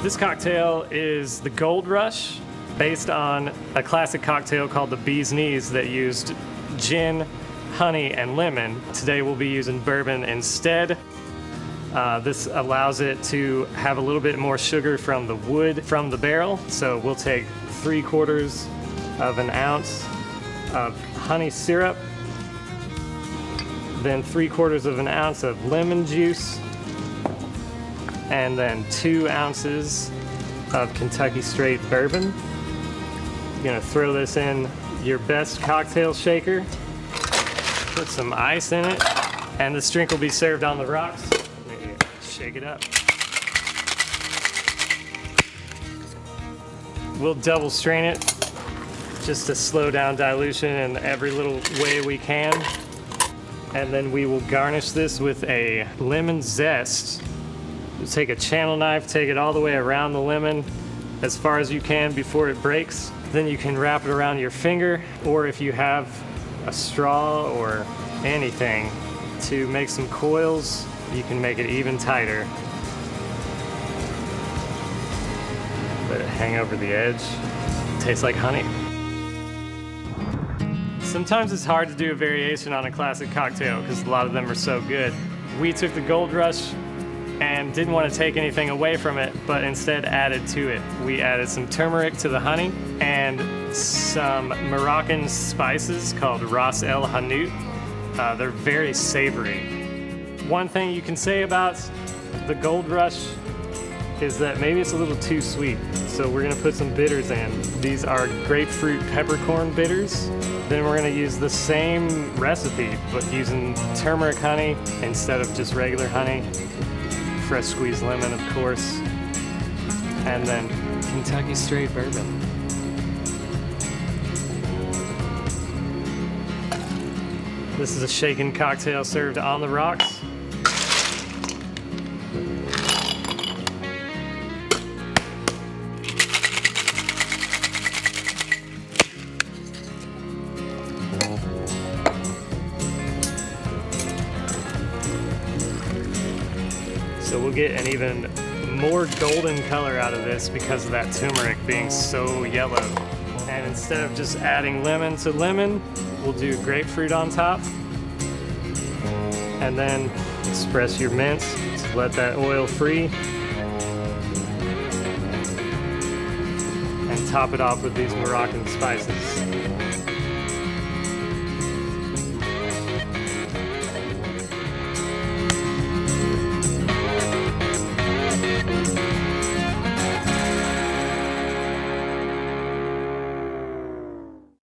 This cocktail is the Gold Rush, based on a classic cocktail called the Bee's Knees that used gin, honey, and lemon. Today we'll be using bourbon instead. This allows it to have a little bit more sugar from the wood from the barrel. So we'll take 3/4 of an ounce of honey syrup, then 3/4 of an ounce of lemon juice, and then 2 ounces of Kentucky straight bourbon. You're gonna throw this in your best cocktail shaker, put some ice in it, and this drink will be served on the rocks. Shake it up. We'll double strain it just to slow down dilution in every little way we can. And then we will garnish this with a lemon zest. Just take a channel knife, take it all the way around the lemon as far as you can before it breaks. Then you can wrap it around your finger, or if you have a straw or anything to make some coils, you can make it even tighter. Let it hang over the edge. Tastes like honey. Sometimes it's hard to do a variation on a classic cocktail because a lot of them are so good. We took the Gold Rush and didn't want to take anything away from it, but instead added to it. We added some turmeric to the honey and some Moroccan spices called Ras El Hanout. They're very savory. One thing you can say about the Gold Rush is that maybe it's a little too sweet. So we're gonna put some bitters in. These are grapefruit peppercorn bitters. Then we're gonna use the same recipe, but using turmeric honey instead of just regular honey. Fresh squeezed lemon, of course. And then Kentucky straight bourbon. This is a shaken cocktail served on the rocks. So we'll get an even more golden color out of this because of that turmeric being so yellow. And instead of just adding lemon to lemon, we'll do grapefruit on top. And then express your mint to let that oil free. And top it off with these Moroccan spices.